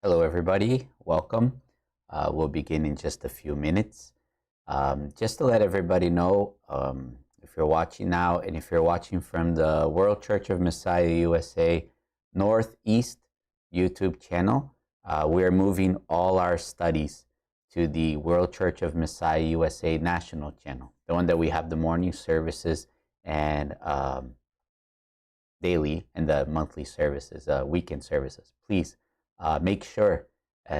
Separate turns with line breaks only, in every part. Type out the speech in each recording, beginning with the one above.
Hello, everybody. Welcome. We'll begin in just a few minutes. Just to let everybody know, if you're watching now and if you're watching from the World Church of Messiah USA Northeast YouTube channel, we're moving all our studies to the World Church of Messiah USA National channel, the one that we have the morning services and daily and the monthly services, weekend services. Please make sure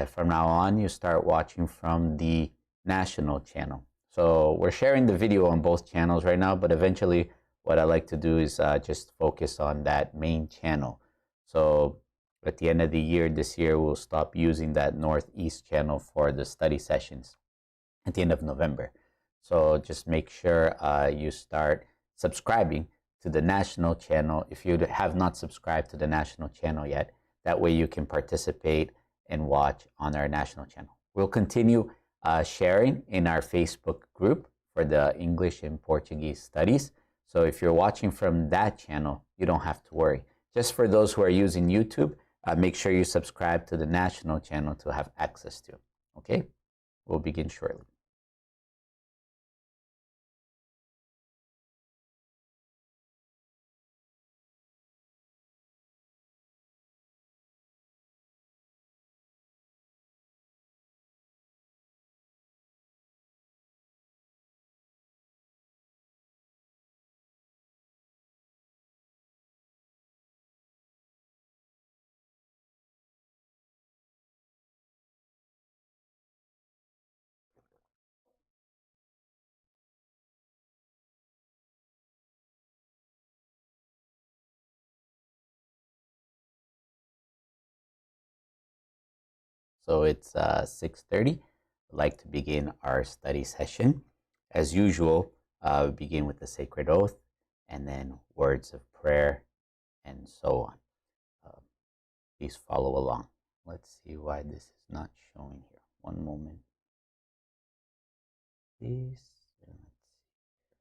from now on you start watching from the national channel. So we're sharing the video on both channels right now, but eventually what I like to do is just focus on that main channel. So at the end of the year, this year, we'll stop using that Northeast channel for the study sessions at the end of November. So just make sure you start subscribing to the national channel if you have not subscribed to the national channel yet. That way you can participate and watch on our national channel. We'll continue sharing in our Facebook group for the English and Portuguese studies. So if you're watching from that channel, you don't have to worry. Just for those who are using YouTube, make sure you subscribe to the national channel to have access to. Okay? We'll begin shortly. So it's 6:30. I'd like to begin our study session. As usual, we begin with the sacred oath and then words of prayer and so on. Please follow along. Let's see why this is not showing here. One moment, please. Let's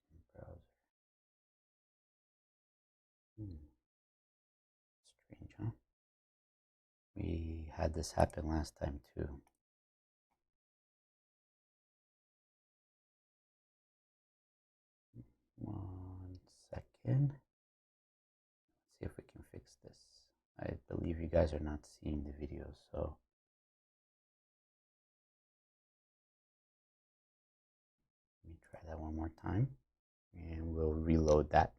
see. Browser. Strange, huh? We had this happen last time too. One second. Let's see if we can fix this. I believe you guys are not seeing the video, so let me try that one more time and we'll reload that.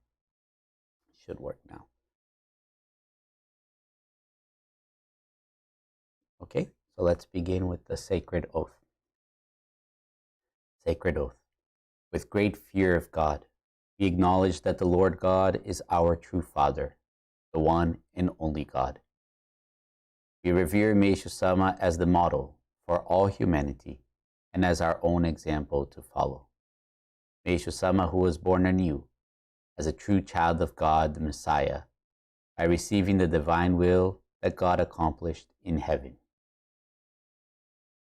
It should work now. Okay, so let's begin with the sacred oath. Sacred oath. With great fear of God, we acknowledge that the Lord God is our true Father, the one and only God. We revere Meishu Sama as the model for all humanity and as our own example to follow. Meishu Sama, who was born anew as a true child of God, the Messiah, by receiving the divine will that God accomplished in heaven.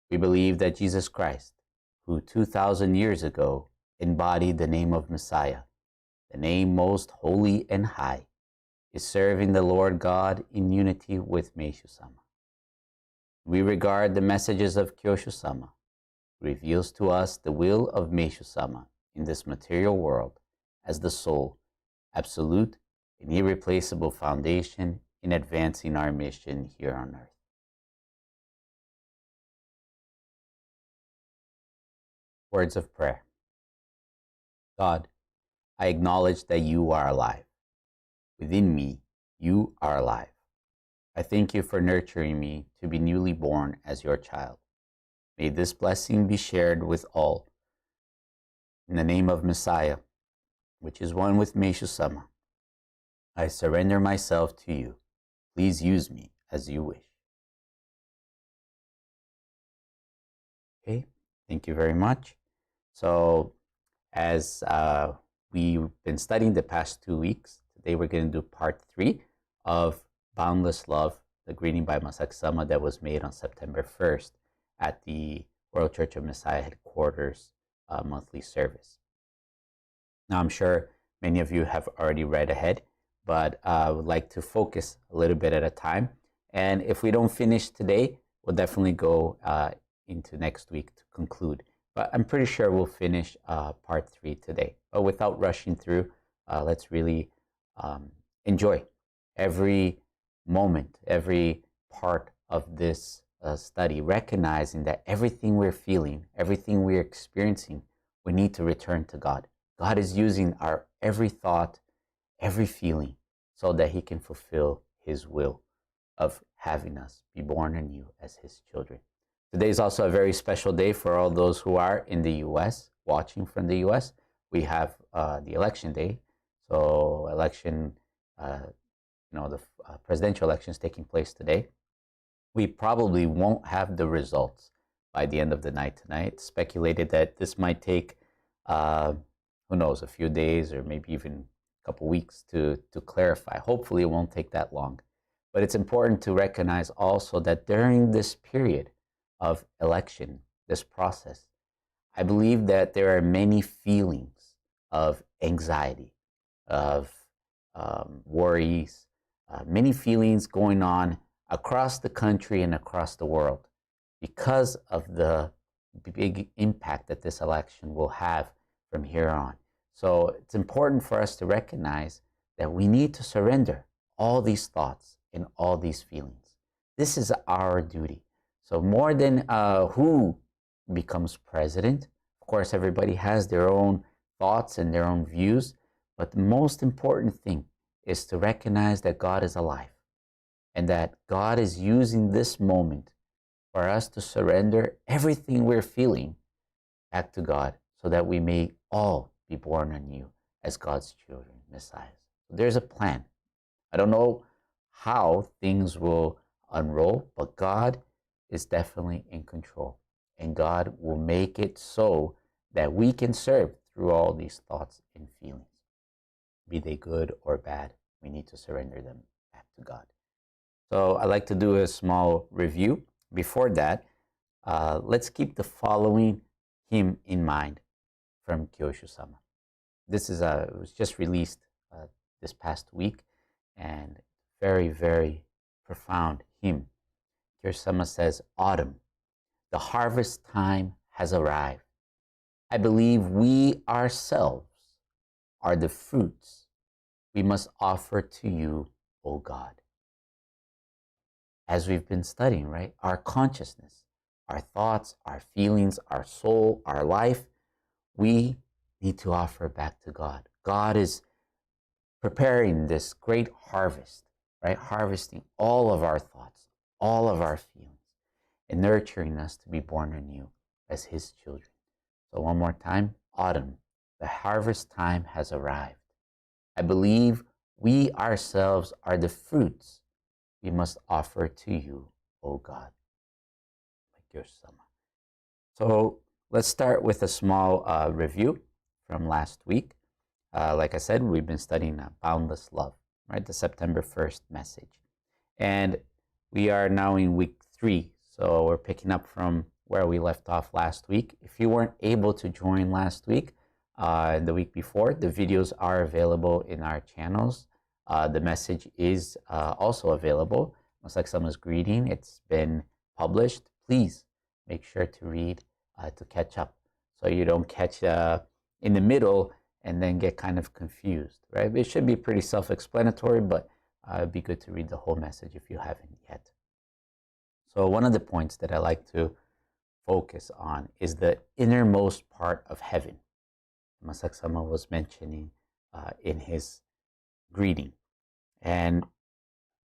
We believe that Jesus Christ, who 2,000 years ago embodied the name of Messiah, the name most holy and high, is serving the Lord God in unity with Meishu Sama. We regard the messages of Kyosho Sama, who reveals to us the will of Meishu Sama in this material world as the sole, absolute, and irreplaceable foundation in advancing our mission here on earth. Words of prayer. God, I acknowledge that you are alive. Within me, you are alive. I thank you for nurturing me to be newly born as your child. May this blessing be shared with all. In the name of Messiah, which is one with Meishu Sama, I surrender myself to you. Please use me as you wish. Okay, thank you very much. So as we've been studying the past 2 weeks, today we're going to do part 3 of Boundless Love, the greeting by Masaki Sama that was made on September 1st at the World Church of Messiah headquarters monthly service. Now I'm sure many of you have already read ahead, but I would like to focus a little bit at a time. And if we don't finish today, we'll definitely go into next week to conclude. But I'm pretty sure we'll finish part 3 today. But without rushing through, let's really enjoy every moment, every part of this study, recognizing that everything we're feeling, everything we're experiencing, we need to return to God. God is using our every thought, every feeling, so that He can fulfill His will of having us be born anew as His children. Today is also a very special day for all those who are in the U.S., watching from the U.S. We have the election day. So the presidential election is taking place today. We probably won't have the results by the end of the night tonight. It's speculated that this might take, who knows, a few days or maybe even a couple weeks to clarify. Hopefully it won't take that long. But it's important to recognize also that during this period of election, this process, I believe that there are many feelings of anxiety, of worries, many feelings going on across the country and across the world because of the big impact that this election will have from here on. So it's important for us to recognize that we need to surrender all these thoughts and all these feelings. This is our duty. So more than who becomes president, of course, everybody has their own thoughts and their own views, but the most important thing is to recognize that God is alive and that God is using this moment for us to surrender everything we're feeling back to God so that we may all be born anew as God's children, Messiahs. So there's a plan. I don't know how things will unroll, but God is definitely in control, and God will make it so that we can serve through all these thoughts and feelings. Be they good or bad, we need to surrender them back to God. So I'd like to do a small review. Before that, let's keep the following hymn in mind from Kyoshu-sama. This is it was just released this past week, and very, very profound hymn. Kyoshu-sama says, "Autumn, the harvest time has arrived. I believe we ourselves are the fruits we must offer to you, O God." As we've been studying, right? Our consciousness, our thoughts, our feelings, our soul, our life, we need to offer back to God. God is preparing this great harvest, right? Harvesting all of our thoughts, all of our feelings, and nurturing us to be born anew as His children. So one more time, autumn, the harvest time has arrived. I believe we ourselves are the fruits we must offer to you, O God. So let's start with a small review from last week. Like I said, we've been studying Boundless Love, right? The September 1st message. And we are now in week 3. So we're picking up from where we left off last week. If you weren't able to join last week, the week before, the videos are available in our channels. The message is also available. Masaki-sama's greeting, it's been published. Please make sure to read to catch up, so you don't catch in the middle and then get kind of confused, right? It should be pretty self-explanatory, but it'd be good to read the whole message if you haven't yet. So one of the points that I like to focus on is the innermost part of heaven. Masaki-sama was mentioning in his greeting. And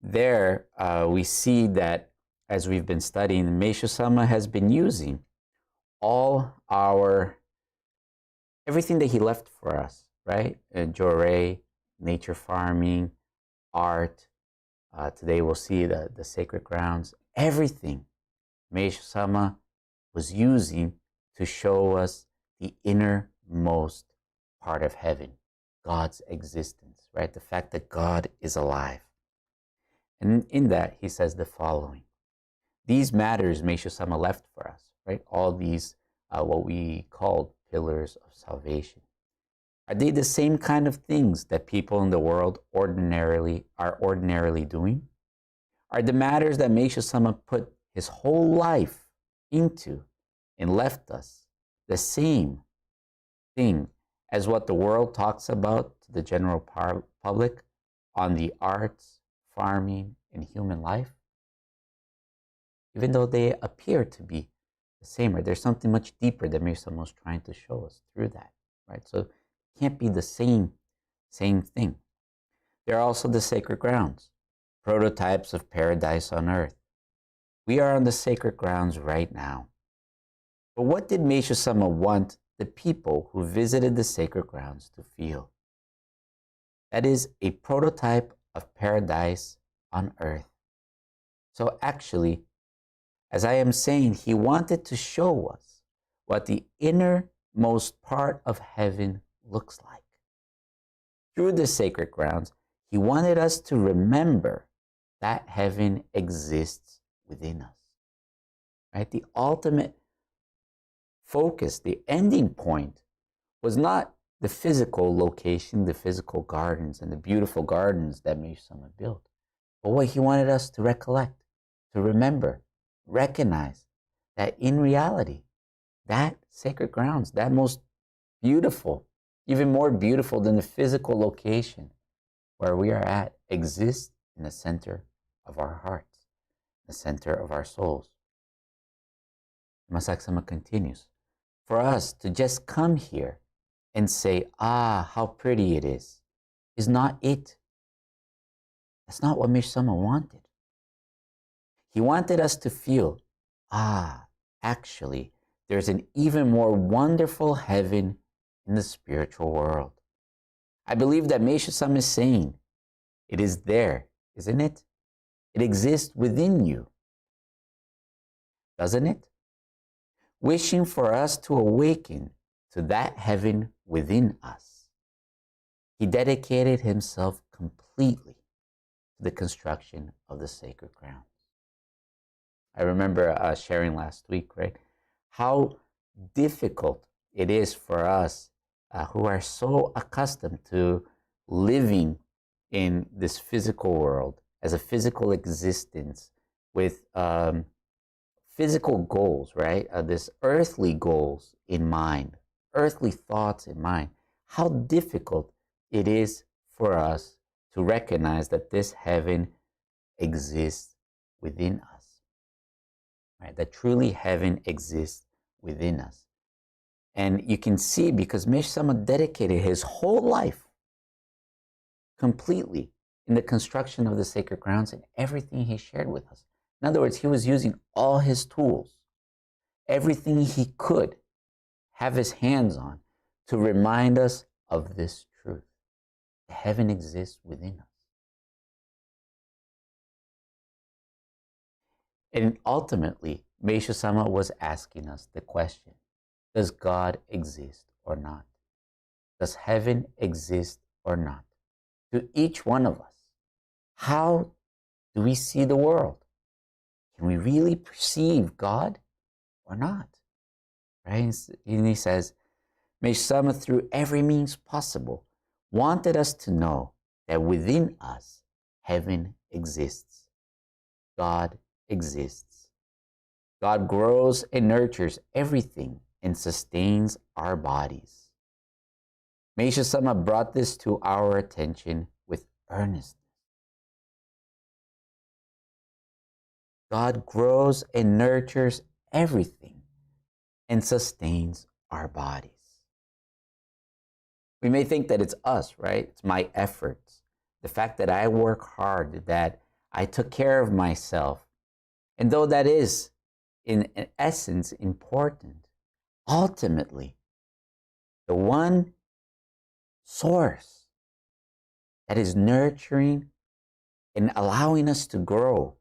there we see that as we've been studying, Meishu-sama has been using everything that he left for us, right? Jorei, nature farming, art. Today we'll see the sacred grounds. Everything Meishu-sama was using to show us the innermost part of heaven, God's existence, right? The fact that God is alive. And in that, he says the following. These matters Meishu-sama left for us, right? All these, what we call pillars of salvation. Are they the same kind of things that people in the world are ordinarily doing? Are the matters that Meishu-sama put his whole life into and left us the same thing as what the world talks about to the general public on the arts, farming, and human life, even though they appear to be the same, right? There's something much deeper that maybe someone's trying to show us through that, right? So it can't be the same thing. There are also the sacred grounds, prototypes of paradise on earth. We are on the sacred grounds right now. But what did Meishu Sama want the people who visited the sacred grounds to feel? That is a prototype of paradise on earth. So actually, as I am saying, he wanted to show us what the innermost part of heaven looks like. Through the sacred grounds, he wanted us to remember that heaven exists within us. Right? The ultimate focus, the ending point, was not the physical location, the physical gardens, and the beautiful gardens that Meishu Sama built, but what he wanted us to recollect, to remember, recognize that in reality, that sacred grounds, that most beautiful, even more beautiful than the physical location where we are at, exists in the center of our hearts, the center of our souls. Masaki Sama continues, for us to just come here and say, ah, how pretty it is not it. That's not what Meishu Sama wanted. He wanted us to feel, ah, actually, there's an even more wonderful heaven in the spiritual world. I believe that Meishu Sama is saying, it is there, isn't it? It exists within you, doesn't it? Wishing for us to awaken to that heaven within us. He dedicated himself completely to the construction of the sacred grounds. I remember sharing last week, right, how difficult it is for us who are so accustomed to living in this physical world as a physical existence with physical goals, right? This earthly goals in mind, earthly thoughts in mind. How difficult it is for us to recognize that this heaven exists within us. Right? That truly heaven exists within us. And you can see because Meishu Sama dedicated his whole life completely in the construction of the sacred grounds and everything he shared with us. In other words, he was using all his tools, everything he could have his hands on to remind us of this truth. Heaven exists within us. And ultimately, Meishu Sama was asking us the question, does God exist or not? Does heaven exist or not? To each one of us, how do we see the world? Can we really perceive God or not? Right? And he says, Meishu Sama, through every means possible, wanted us to know that within us, heaven exists. God exists. God grows and nurtures everything and sustains our bodies. Meishu Sama brought this to our attention with earnestness. God grows and nurtures everything and sustains our bodies. We may think that it's us, right? It's my efforts. The fact that I work hard, that I took care of myself. And though that is, in essence, important, ultimately, the one source that is nurturing and allowing us to grow,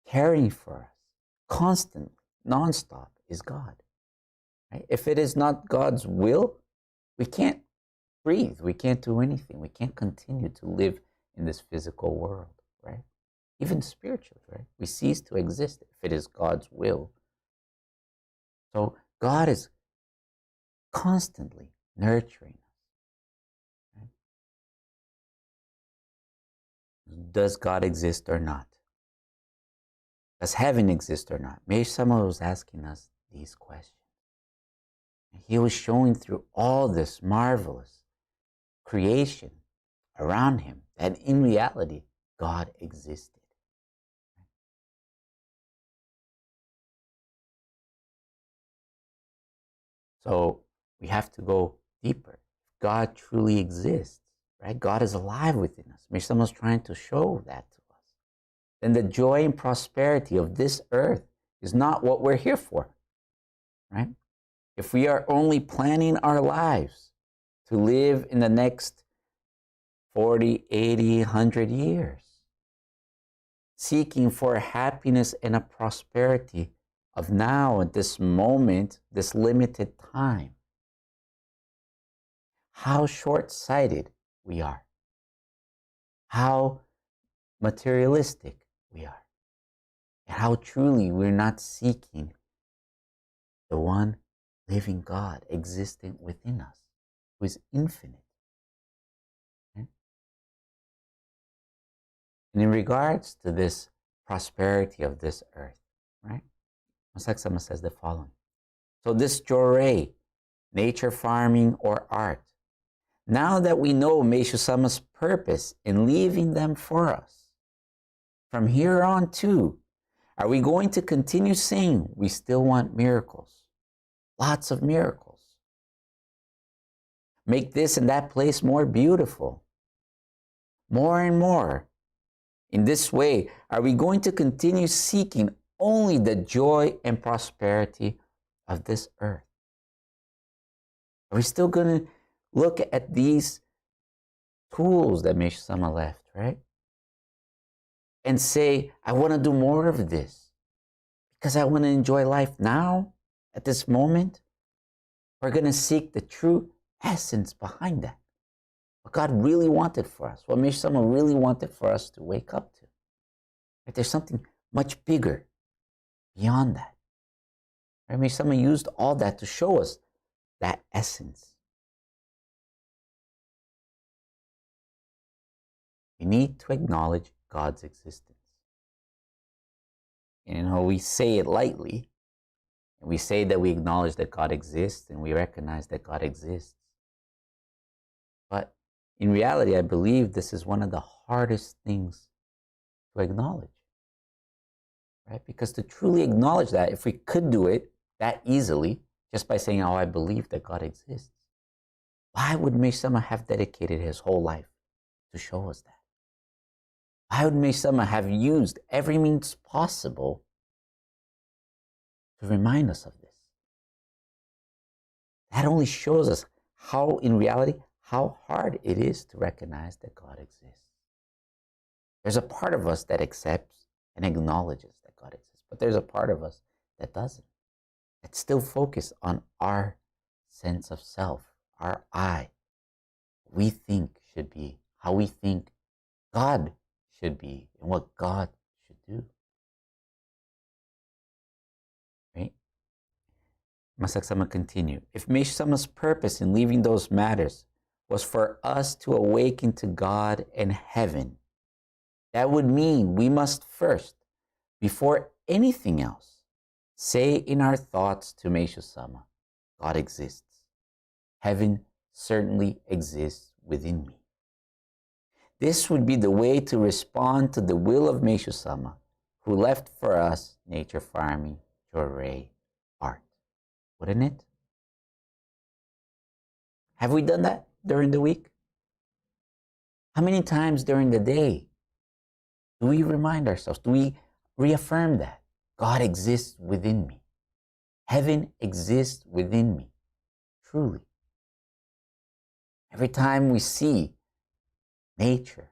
caring for us constantly, nonstop, is God. Right? If it is not God's will, we can't breathe. We can't do anything. We can't continue to live in this physical world, right? Even spiritually, right? We cease to exist if it is God's will. So God is constantly nurturing us. Right? Does God exist or not? Does heaven exist or not? Maybe someone was asking us these questions. And he was showing through all this marvelous creation around him that in reality, God existed. So we have to go deeper. God truly exists, right? God is alive within us. Maybe someone's trying to show that to us. Then the joy and prosperity of this earth is not what we're here for, right? If we are only planning our lives to live in the next 40, 80, 100 years, seeking for a happiness and a prosperity of now at this moment, this limited time, how short-sighted we are, how materialistic we are, and how truly we're not seeking the one living God existing within us, who is infinite. Okay? And in regards to this prosperity of this earth, right? Masaksama says the following. So this Jorei, nature farming or art, now that we know Meishu-sama's purpose in leaving them for us, from here on too, are we going to continue saying we still want miracles? Lots of miracles. Make this and that place more beautiful. More and more. In this way, are we going to continue seeking only the joy and prosperity of this earth? Are we still going to look at these tools that Meishu-sama left, right? And say, I want to do more of this because I want to enjoy life now, at this moment? We're going to seek the true essence behind that. What God really wanted for us, what Meishu-sama really wanted for us to wake up to. Right? There's something much bigger beyond that. Right? Meishu-sama used all that to show us that essence. We need to acknowledge God's existence. You know, we say it lightly, and we say that we acknowledge that God exists and we recognize that God exists. But in reality, I believe this is one of the hardest things to acknowledge, right? Because to truly acknowledge that, if we could do it that easily, just by saying, oh, I believe that God exists, why would Meishu-sama have dedicated his whole life to show us that? Why would Meishu-sama have used every means possible to remind us of this? That only shows us how, in reality, how hard it is to recognize that God exists. There's a part of us that accepts and acknowledges that God exists, but there's a part of us that doesn't. It's still focused on our sense of self, our I, what we think should be, how we think God should be, and what God should do. Right? Masaksama continued. If Meishu-sama's purpose in leaving those matters was for us to awaken to God and heaven, that would mean we must first, before anything else, say in our thoughts to Meishu-sama, God exists. Heaven certainly exists within me. This would be the way to respond to the will of Meishu-sama, who left for us nature farming, Jorei, art. Wouldn't it? Have we done that during the week? How many times during the day do we remind ourselves? Do we reaffirm that God exists within me? Heaven exists within me, truly. Every time we see nature,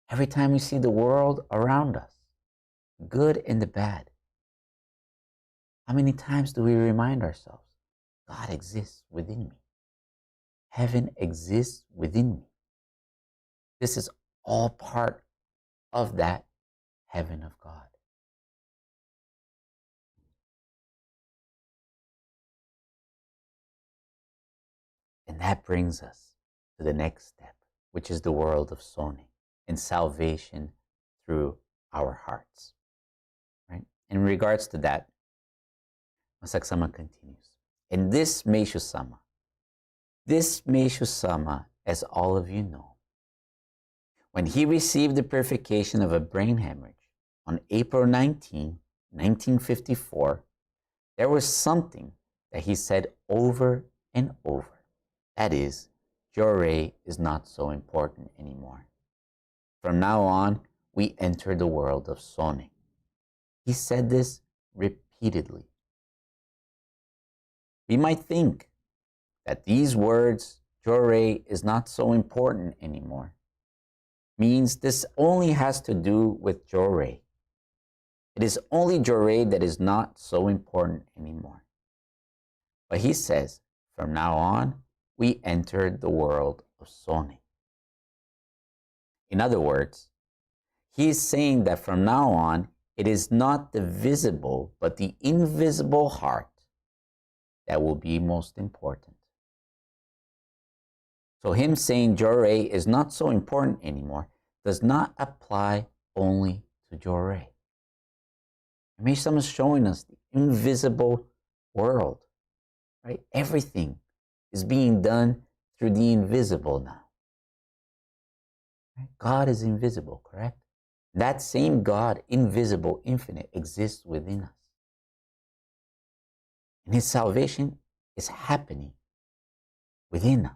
every time we see the world around us, good and the bad, how many times do we remind ourselves, God exists within me? Heaven exists within me. This is all part of that heaven of God. And that brings us to the next step, which is the world of Sone and salvation through our hearts. in regards to that, Masagsama continues. And this Meishu-sama, as all of you know, when he received the purification of a brain hemorrhage on April 19, 1954, there was something that he said over and over. That is, Jorei is not so important anymore. From now on, we enter the world of Sone. He said this repeatedly. We might think that these words, Jorei is not so important anymore, means this only has to do with Jorei. It is only Jorei that is not so important anymore. But he says, from now on, we entered the world of Sone. In other words, he is saying that from now on, it is not the visible, but the invisible heart that will be most important. So him saying Jorei is not so important anymore does not apply only to Jorei. Meishu-sama is showing us the invisible world, right? Everything is being done through the invisible now. Right? God is invisible, correct? That same God, invisible, infinite, exists within us. And his salvation is happening within us.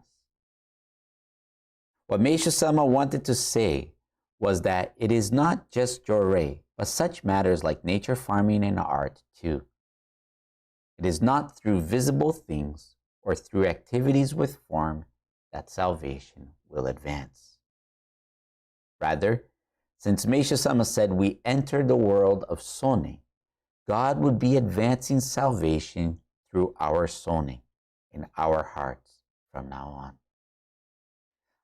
What Meishu-sama wanted to say was that it is not just Jorei, but such matters like nature, farming, and art too. It is not through visible things or through activities with form that salvation will advance. Rather, since Meishu-sama said we enter the world of Sone, God would be advancing salvation through our Sone, in our hearts from now on.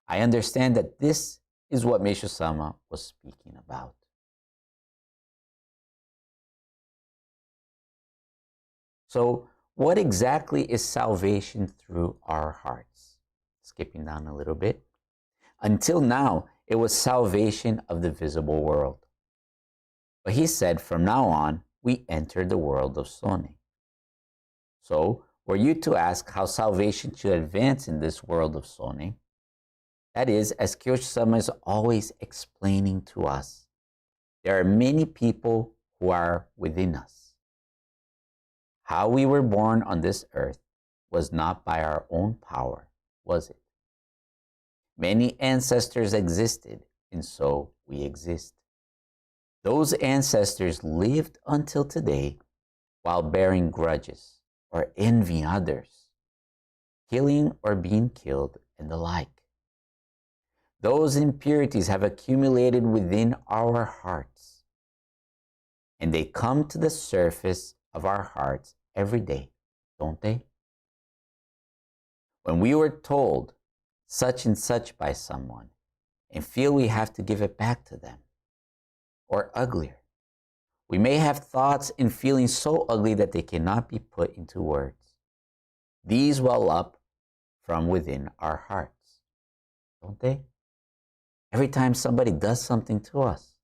I understand that this is what Meishu-sama was speaking about. So, what exactly is salvation through our hearts? Skipping down a little bit. Until now, it was salvation of the visible world. But he said, from now on, we enter the world of Sone. So, were you to ask how salvation should advance in this world of Sone, that is, as Kyoshi-sama is always explaining to us, there are many people who are within us. How we were born on this earth was not by our own power, was it? Many ancestors existed, and so we exist. Those ancestors lived until today while bearing grudges or envying others, killing or being killed, and the like. Those impurities have accumulated within our hearts, and they come to the surface of our hearts every day, don't they? When we were told such and such by someone and feel we have to give it back to them, or uglier, we may have thoughts and feelings so ugly that they cannot be put into words. These well up from within our hearts, don't they? Every time somebody does something to us,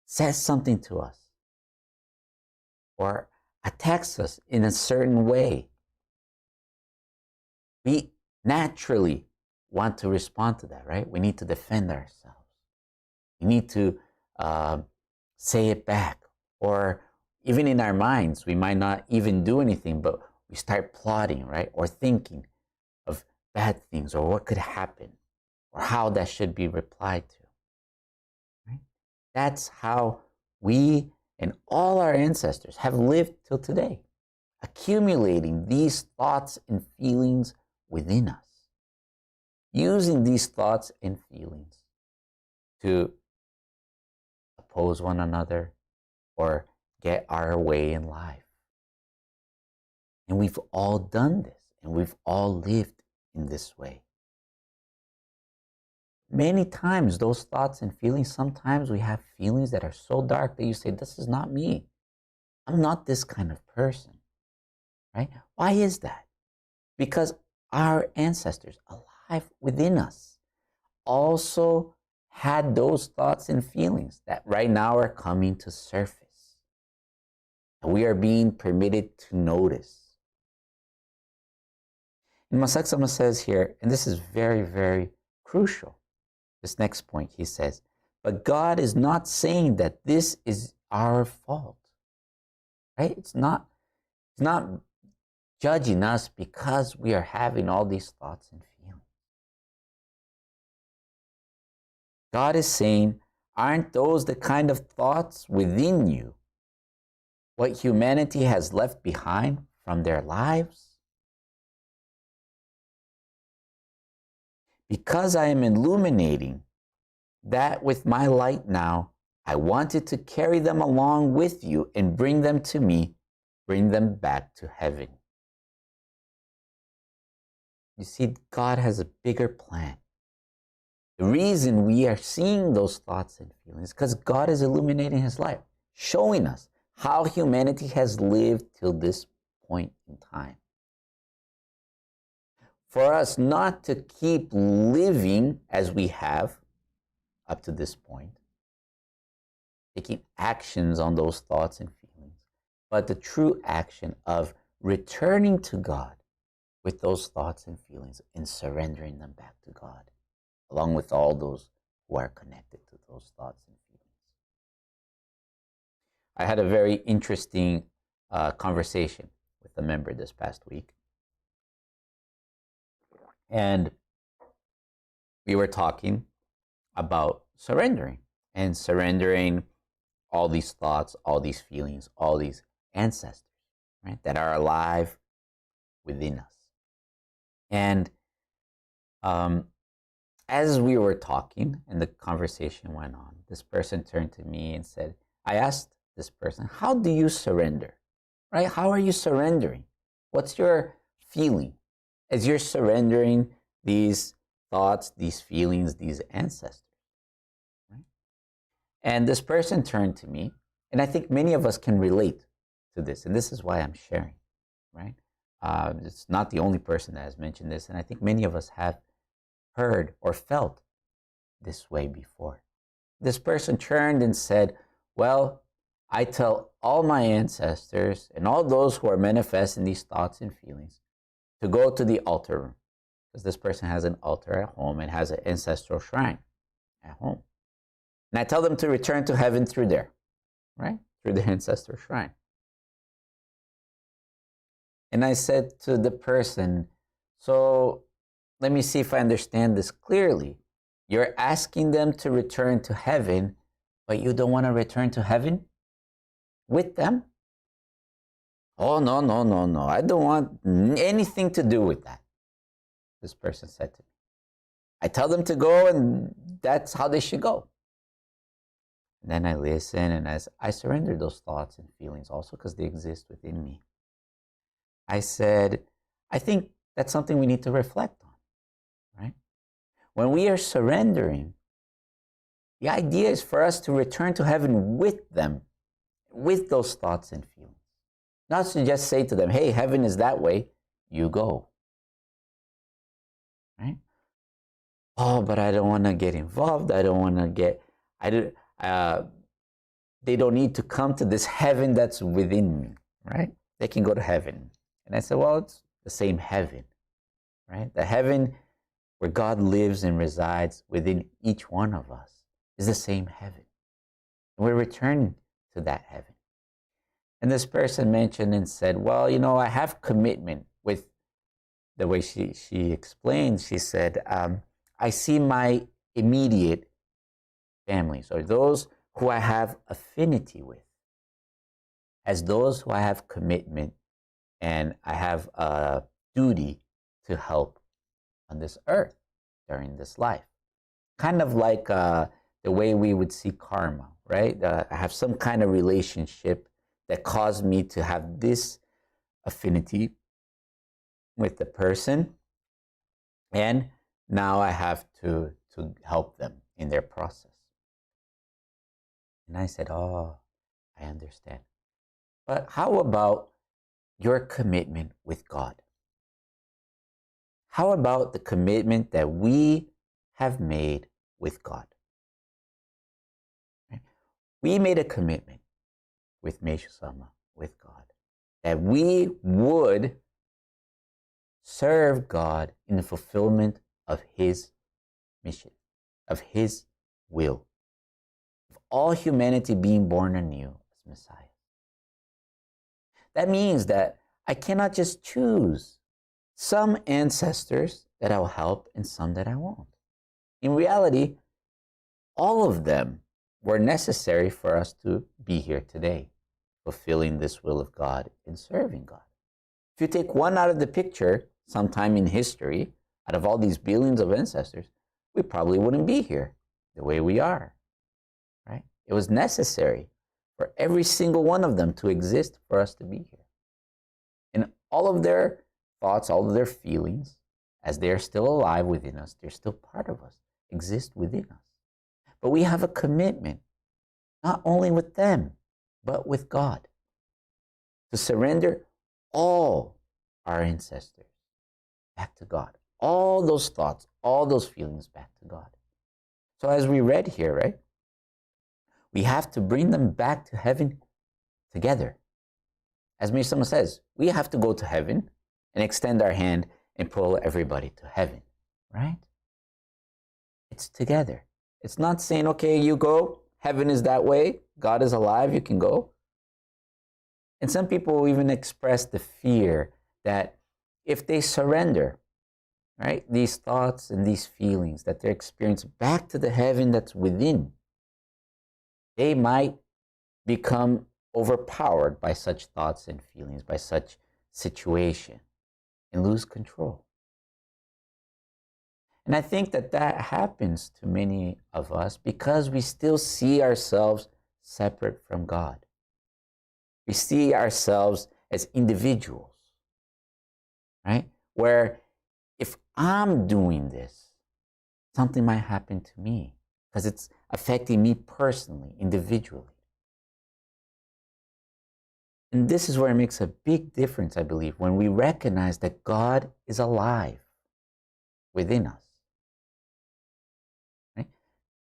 says something to us, or attacks us in a certain way, we naturally want to respond to that, right? We need to defend ourselves. We need to say it back. Or even in our minds, we might not even do anything, but we start plotting, right? Or thinking of bad things or what could happen or how that should be replied to. Right? That's how we and all our ancestors have lived till today, accumulating these thoughts and feelings within us, using these thoughts and feelings to oppose one another or get our way in life. And we've all done this, and we've all lived in this way. Many times, those thoughts and feelings, sometimes we have feelings that are so dark that you say, this is not me. I'm not this kind of person, right? Why is that? Because our ancestors alive within us also had those thoughts and feelings that right now are coming to surface. that we are being permitted to notice. And Masak Sama says here, and this is very, very crucial, this next point, he says, but God is not saying that this is our fault, right? It's not judging us because we are having all these thoughts and feelings. God is saying, aren't those the kind of thoughts within you, what humanity has left behind from their lives? Because I am illuminating that with my light now, I wanted to carry them along with you and bring them to me, bring them back to heaven. You see, God has a bigger plan. The reason we are seeing those thoughts and feelings is because God is illuminating his life, showing us how humanity has lived till this point in time. For us not to keep living as we have up to this point, taking actions on those thoughts and feelings, but the true action of returning to God with those thoughts and feelings and surrendering them back to God, along with all those who are connected to those thoughts and feelings. I had a very interesting conversation with a member this past week. And we were talking about surrendering and surrendering all these thoughts, all these feelings, all these ancestors, right, that are alive within us. And as we were talking and the conversation went on, this person turned to me and said, I asked this person, how do you surrender? Right? How are you surrendering? What's your feeling as you're surrendering these thoughts, these feelings, these ancestors? Right? And this person turned to me, and I think many of us can relate to this, and this is why I'm sharing, right? It's not the only person that has mentioned this, and I think many of us have heard or felt this way before. This person turned and said, well, I tell all my ancestors and all those who are manifesting these thoughts and feelings to go to the altar room, because this person has an altar at home and has an ancestral shrine at home. And I tell them to return to heaven through there, right? Through the ancestral shrine. And I said to the person, so let me see if I understand this clearly. You're asking them to return to heaven, but you don't want to return to heaven with them? Oh, no, no, no, no. I don't want anything to do with that, this person said to me. I tell them to go, and that's how they should go. And then I listen, and as I surrender those thoughts and feelings also because they exist within me, I said, I think that's something we need to reflect on, right? When we are surrendering, the idea is for us to return to heaven with them, with those thoughts and feelings. Not to just say to them, hey, heaven is that way, you go. Right? Oh, but I don't want to get involved. I don't want to get, they don't need to come to this heaven that's within me, right? They can go to heaven. And I said, well, it's the same heaven, right? The heaven where God lives and resides within each one of us is the same heaven. And we're returning to that heaven. And this person mentioned and said, well, you know, I have commitment with the way she explained. She said, I see my immediate families, or those who I have affinity with, as those who I have commitment and I have a duty to help on this earth during this life. Kind of like the way we would see karma, right? I have some kind of relationship that caused me to have this affinity with the person, and now I have to help them in their process. And I said, oh, I understand. But how about your commitment with God? How about the commitment that we have made with God? Right? We made a commitment with Meishu Sama with God, that we would serve God in the fulfillment of His mission, of His will, of all humanity being born anew as Messiah. That means that I cannot just choose some ancestors that I'll help and some that I won't. In reality, all of them were necessary for us to be here today, fulfilling this will of God and serving God. If you take one out of the picture sometime in history, out of all these billions of ancestors, we probably wouldn't be here the way we are, right? It was necessary for every single one of them to exist for us to be here. And all of their thoughts, all of their feelings, as they are still alive within us, they're still part of us, exist within us. But we have a commitment, not only with them, but with God, to surrender all our ancestors back to God. All those thoughts, all those feelings back to God. So as we read here, right, we have to bring them back to heaven together. As someone says, we have to go to heaven and extend our hand and pull everybody to heaven, right? It's together. It's not saying, okay, you go, heaven is that way, God is alive, you can go. And some people even express the fear that if they surrender, right, these thoughts and these feelings that they're experiencing back to the heaven that's within, they might become overpowered by such thoughts and feelings, by such situation, and lose control. And I think that that happens to many of us because we still see ourselves separate from God. We see ourselves as individuals, right? Where if I'm doing this, something might happen to me because it's affecting me personally, individually. And this is where it makes a big difference, I believe, when we recognize that God is alive within us. Right?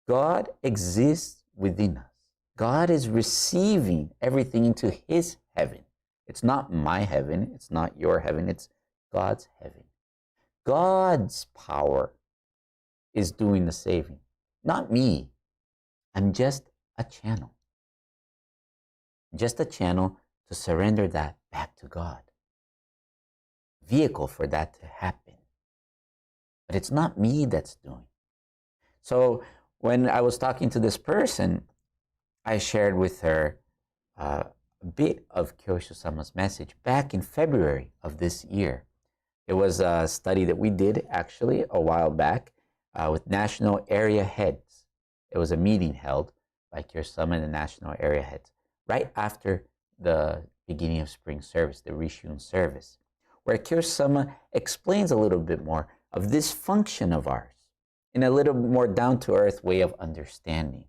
God exists within us. God is receiving everything into His heaven. It's not my heaven. It's not your heaven. It's God's heaven. God's power is doing the saving, not me. I'm just a channel. Just a channel to surrender that back to God. Vehicle for that to happen. But it's not me that's doing. So when I was talking to this person, I shared with her a bit of Kyosho-sama's message back in February of this year. It was a study that we did actually a while back with national area heads. It was a meeting held by Kyosho-sama and the national area heads right after the beginning of spring service, the Rishun service, where Kyosho-sama explains a little bit more of this function of ours in a little more down-to-earth way of understanding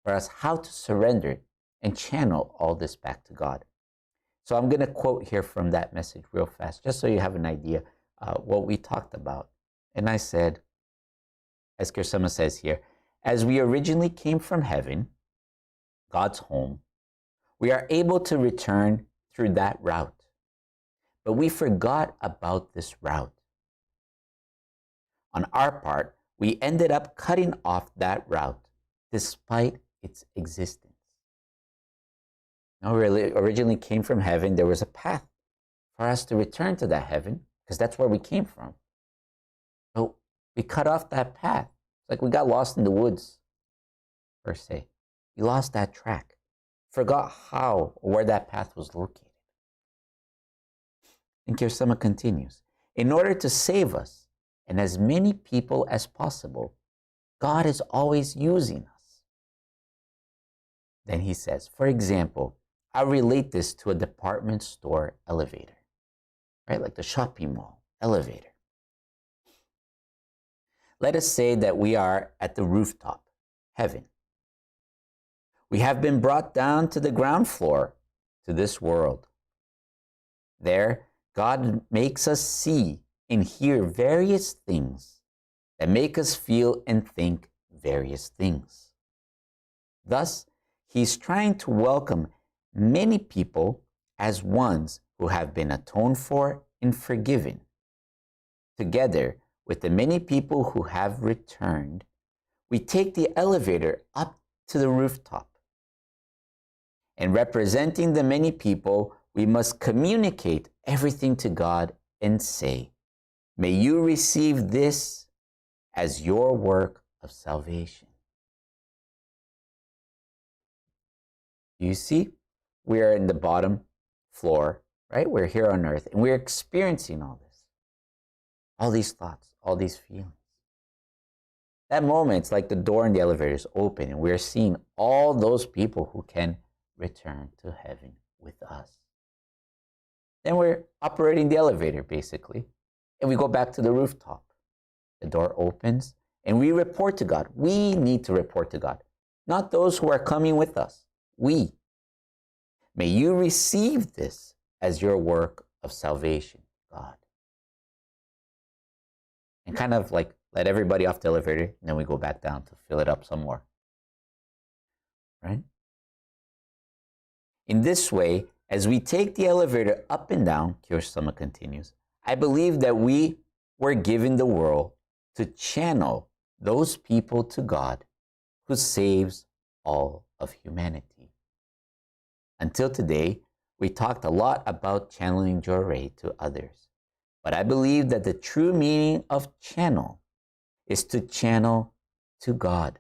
for us how to surrender it and channel all this back to God. So I'm going to quote here from that message real fast, just so you have an idea what we talked about. And I said, as Kyosho-sama says here, as we originally came from heaven, God's home, we are able to return through that route. But we forgot about this route. On our part, we ended up cutting off that route despite its existence. Now, we originally came from heaven. There was a path for us to return to that heaven because that's where we came from. But we cut off that path. It's like we got lost in the woods, per se. We lost that track. Forgot how or where that path was located. And Kyosho-sama continues, in order to save us and as many people as possible, God is always using us. Then he says, for example, I'll relate this to a department store elevator, right? Like the shopping mall elevator. Let us say that we are at the rooftop, heaven. We have been brought down to the ground floor, to this world. There, God makes us see and hear various things that make us feel and think various things. Thus, He's trying to welcome many people as ones who have been atoned for and forgiven, together with the many people who have returned, we take the elevator up to the rooftop. And representing the many people, we must communicate everything to God and say, "May you receive this as your work of salvation." You see, we are in the bottom floor, right? We're here on earth and we're experiencing all this, all these thoughts, all these feelings. That moment, it's like the door in the elevator is open and we're seeing all those people who can return to heaven with us. Then we're operating the elevator, basically, and we go back to the rooftop. The door opens and we report to God. We need to report to God, not those who are coming with us. We. May you receive this as your work of salvation, God. And kind of like let everybody off the elevator, and then we go back down to fill it up some more. Right? In this way, as we take the elevator up and down, Kiyosama continues, I believe that we were given the world to channel those people to God who saves all of humanity. Until today, we talked a lot about channeling Jorei to others, but I believe that the true meaning of channel is to channel to God.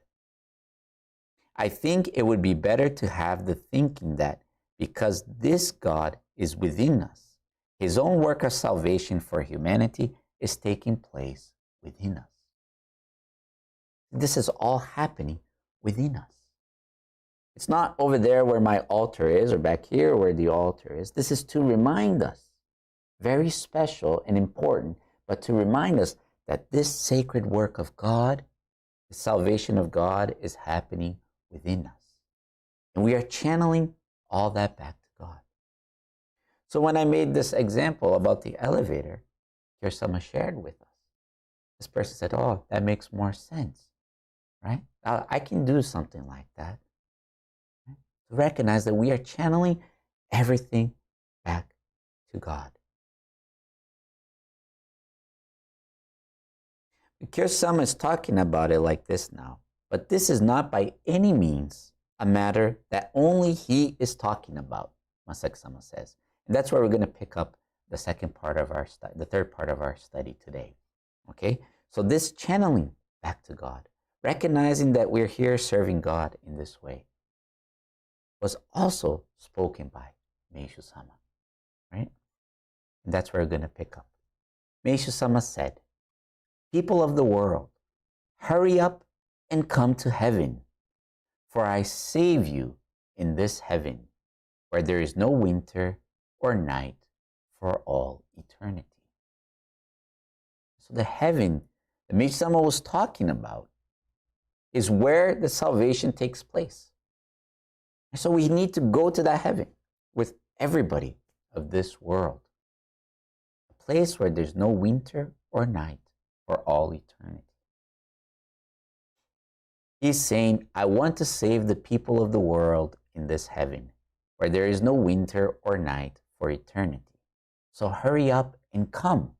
I think it would be better to have the thinking that because this God is within us, His own work of salvation for humanity is taking place within us. This is all happening within us. It's not over there where my altar is or back here where the altar is. This is to remind us, very special and important, but to remind us that this sacred work of God, the salvation of God, is happening within us. And we are channeling all that back to God. So when I made this example about the elevator, here's someone shared with us. This person said, "Oh, that makes more sense," right? I can do something like that. Right? To recognize that we are channeling everything back to God. Kiyosama is talking about it like this now, but this is not by any means a matter that only he is talking about, Masaaki Sama says. And that's where we're going to pick up the second part of our study, the third part of our study today. Okay? So this channeling back to God, recognizing that we're here serving God in this way, was also spoken by Meishu Sama, right? And that's where we're going to pick up. Meishu Sama said, "People of the world, hurry up and come to heaven, for I save you in this heaven, where there is no winter or night for all eternity." So the heaven that Meishu Sama was talking about is where the salvation takes place. And so we need to go to that heaven with everybody of this world, a place where there's no winter or night for all eternity. He's saying, I want to save the people of the world in this heaven, where there is no winter or night for eternity. So hurry up and come.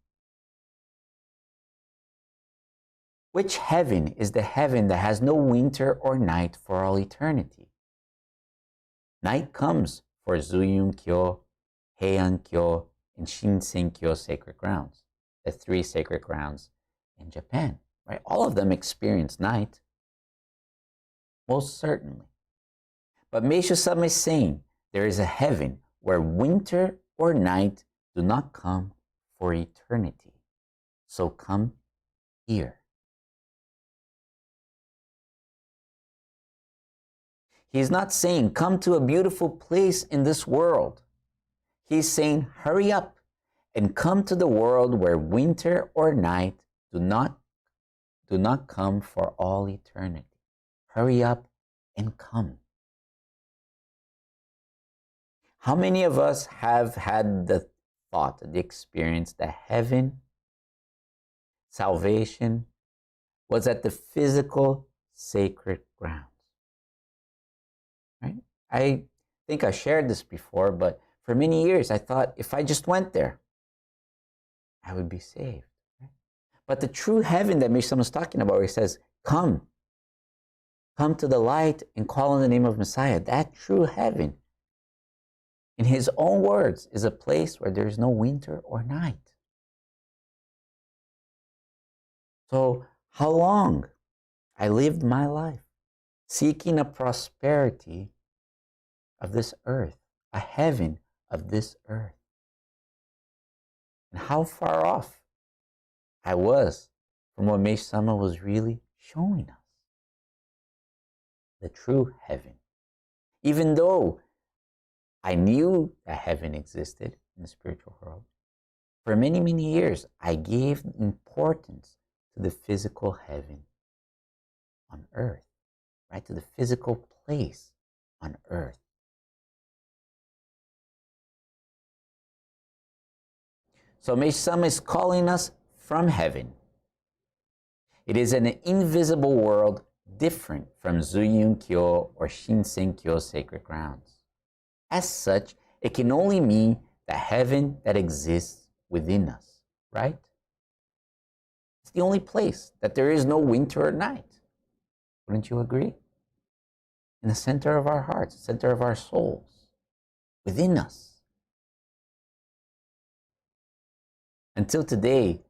Which heaven is the heaven that has no winter or night for all eternity? Night comes for Zuyun-kyo, Heian-kyo, and Shinsen-kyo sacred grounds, the three sacred grounds in Japan, right? All of them experience night, most certainly. But Meishu Sama is saying there is a heaven where winter or night do not come for eternity. So come here. He's not saying come to a beautiful place in this world. He's saying hurry up and come to the world where winter or night do not come for all eternity. Hurry up and come. How many of us have had the thought, the experience that heaven, salvation, was at the physical sacred grounds? Right? I think I shared this before, but For many years, I thought if I just went there, I would be saved. But the true heaven that Meshach was talking about, where he says, come to the light and call on the name of Messiah, that true heaven, in his own words, is a place where there is no winter or night. So how long I lived my life seeking a prosperity of this earth, a heaven of this earth. And how far off I was from what Mesh Sama was really showing us. The true heaven. Even though I knew that heaven existed in the spiritual world, for many, many years, I gave importance to the physical heaven on earth, right? To the physical place on earth. So Mesh Sama is calling us from heaven. It is an invisible world different from Zuyun Kyo or Shinsen Kyo sacred grounds. As such, it can only mean the heaven that exists within us, right? It's the only place that there is no winter or night. Wouldn't you agree? In the center of our hearts, the center of our souls, within us. Until today,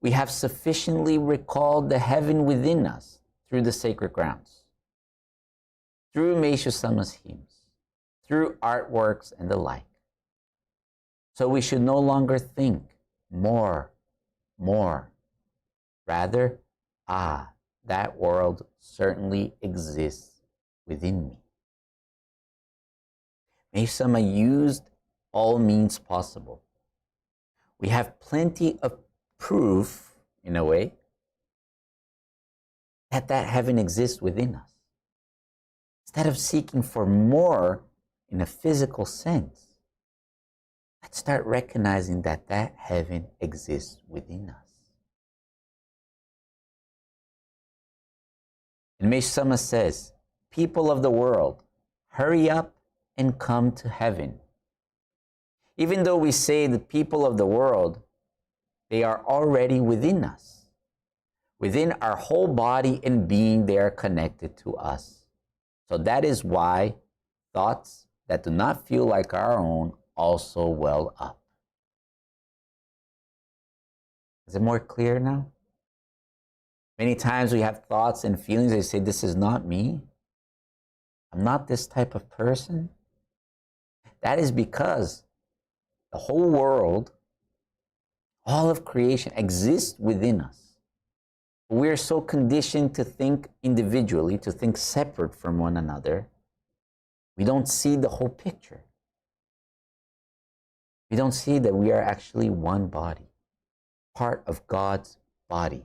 we have sufficiently recalled the heaven within us through the sacred grounds, through Meishu Sama's hymns, through artworks and the like. So we should no longer think more. Rather, that world certainly exists within me. Meishu Sama used all means possible. We have plenty of proof, in a way, that heaven exists within us. Instead of seeking for more in a physical sense, let's start recognizing that heaven exists within us. And Meishu Sama says, people of the world, hurry up and come to heaven. Even though we say the people of the world, they are already within us. Within our whole body and being, they are connected to us. So that is why thoughts that do not feel like our own also well up. Is it more clear now? Many times we have thoughts and feelings, they say, this is not me. I'm not this type of person. That is because the whole world, all of creation exists within us. We're so conditioned to think individually, to think separate from one another. We don't see the whole picture. We don't see that we are actually one body, part of God's body.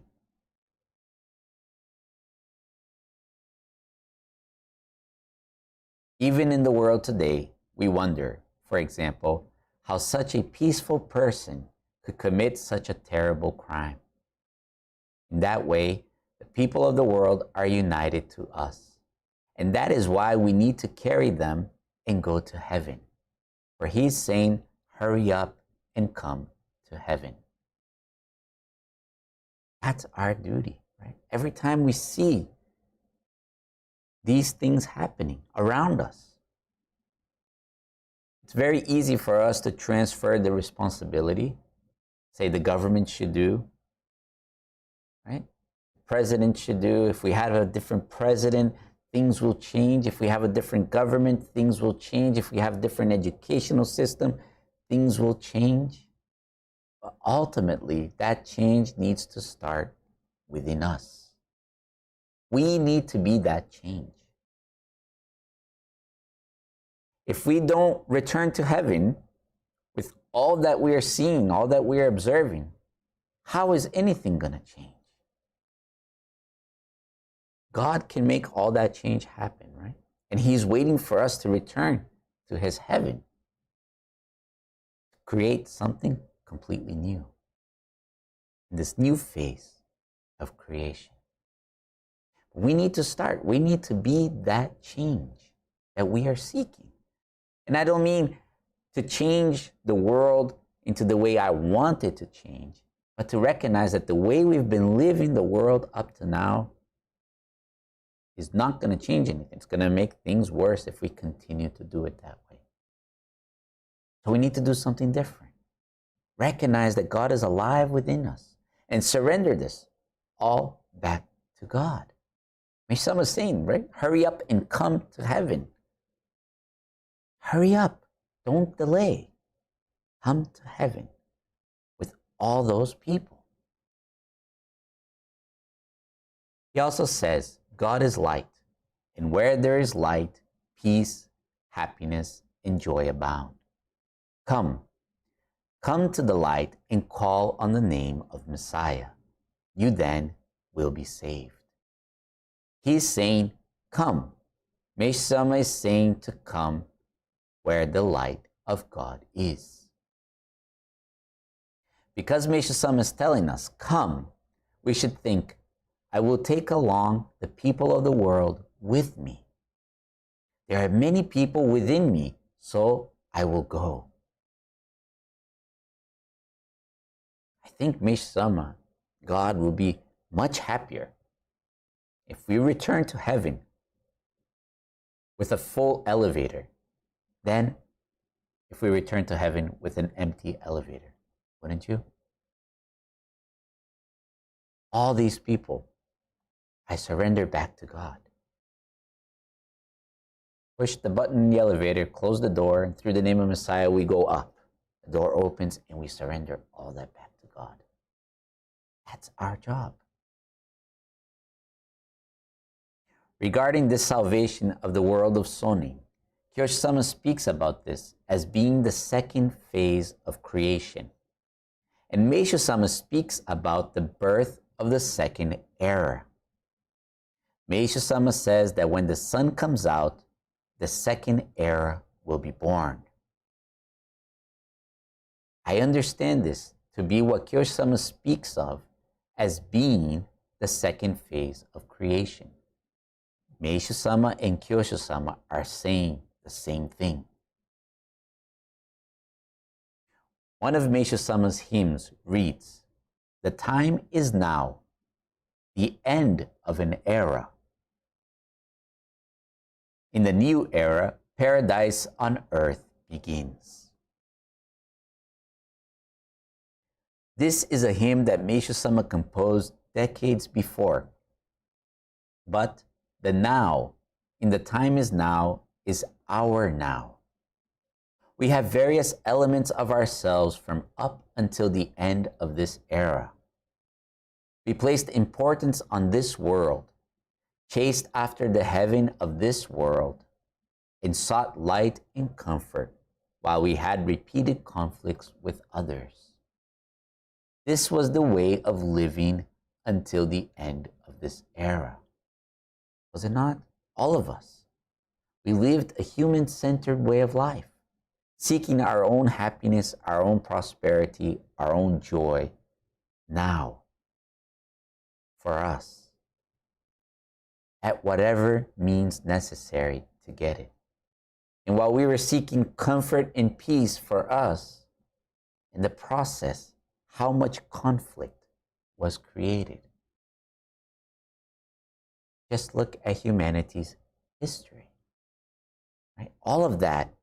Even in the world today, we wonder, for example, how such a peaceful person could commit such a terrible crime. In that way, the people of the world are united to us. And that is why we need to carry them and go to heaven. For he's saying, hurry up and come to heaven. That's our duty, right? Every time we see these things happening around us, it's very easy for us to transfer the responsibility, say the government should do, right? The president should do. If we have a different president, things will change. If we have a different government, things will change. If we have a different educational system, things will change. But ultimately, that change needs to start within us. We need to be that change. If we don't return to heaven with all that we are seeing, all that we are observing, how is anything going to change? God can make all that change happen, right? And he's waiting for us to return to his heaven, to create something completely new in this new phase of creation. We need to start. We need to be that change that we are seeking. And I don't mean to change the world into the way I want it to change, but to recognize that the way we've been living the world up to now is not going to change anything. It's going to make things worse if we continue to do it that way. So we need to do something different. Recognize that God is alive within us and surrender this all back to God. Someone was saying, right? Hurry up and come to heaven. Hurry up. Don't delay. Come to heaven with all those people. He also says, God is light, and where there is light, peace, happiness, and joy abound. Come to the light and call on the name of Messiah. You then will be saved. He's saying, come. Meshach Sama is saying to come where the light of God is. Because Meshach Sama is telling us, come, we should think, I will take along the people of the world with me. There are many people within me, so I will go. I think Meshach Sama, God will be much happier if we return to heaven with a full elevator than if we return to heaven with an empty elevator. Wouldn't you? All these people, I surrender back to God. Push the button in the elevator, close the door, and through the name of Messiah, we go up. The door opens and we surrender all that back to God. That's our job. Regarding this salvation of the world of Sonin, Kyoshi Sama speaks about this as being the second phase of creation. And Meisho Sama speaks about the birth of the second era. Meisho Sama says that when the sun comes out, the second era will be born. I understand this to be what Kyoshi Sama speaks of as being the second phase of creation. Meisho Sama and Kyoshi Sama are saying the same thing. One of Meisho Sama's hymns reads, "The time is now, the end of an era. In the new era, paradise on earth begins." This is a hymn that Meisho Sama composed decades before. But the now, in the time is now, is our now. We have various elements of ourselves from up until the end of this era. We placed importance on this world, chased after the heaven of this world, and sought light and comfort while we had repeated conflicts with others. This was the way of living until the end of this era. Was it not? All of us. We lived a human-centered way of life, seeking our own happiness, our own prosperity, our own joy, now, for us, at whatever means necessary to get it. And while we were seeking comfort and peace for us, in the process, how much conflict was created. Just look at humanity's history. Right? All of that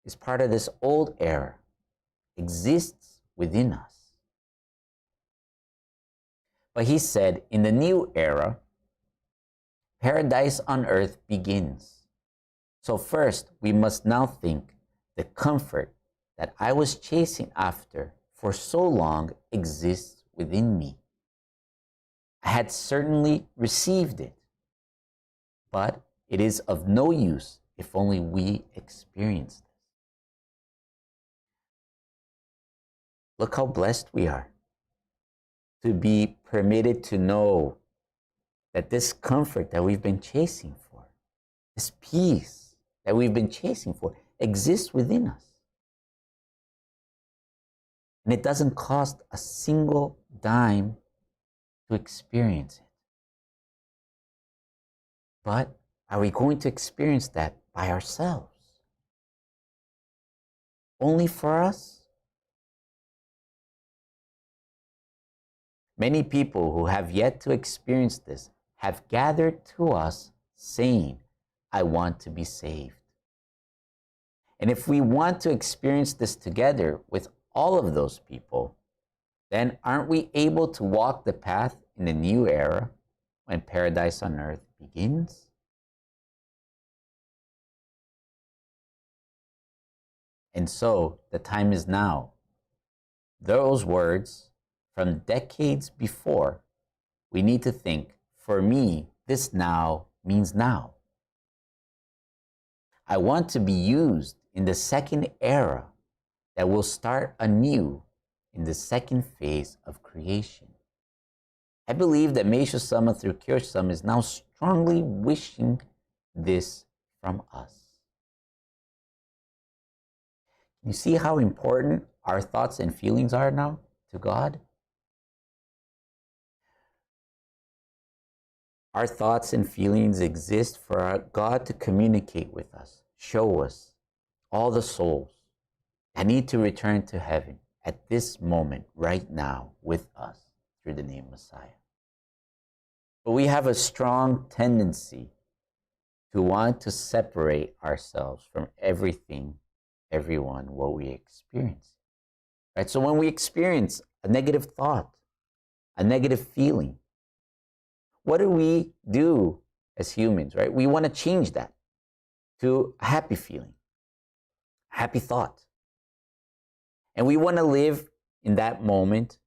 is part of this old era, exists within us. But he said, in the new era, paradise on earth begins. So first, we must now think the comfort that I was chasing after for so long exists within me. I had certainly received it, but it is of no use if only we experience this. Look how blessed we are to be permitted to know that this comfort that we've been chasing for, this peace that we've been chasing for, exists within us. And it doesn't cost a single dime to experience it. But are we going to experience that by ourselves? only for us? Many people who have yet to experience this have gathered to us saying, I want to be saved. And if we want to experience this together with all of those people, then aren't we able to walk the path in the new era when paradise on earth begins? And so the time is now. Those words from decades before, we need to think, for me, this now means now. I want to be used in the second era that will start anew in the second phase of creation. I believe that Meishu Sama through Kyoshi Sama is now strongly wishing this from us. You see how important our thoughts and feelings are now to God? Our thoughts and feelings exist for God to communicate with us, show us all the souls that need to return to heaven at this moment, right now, with us through the name Messiah. But we have a strong tendency to want to separate ourselves from everything, everyone, what we experience. Right? So when we experience a negative thought, a negative feeling, what do we do as humans, right? We want to change that to a happy feeling, happy thought. And we want to live in that moment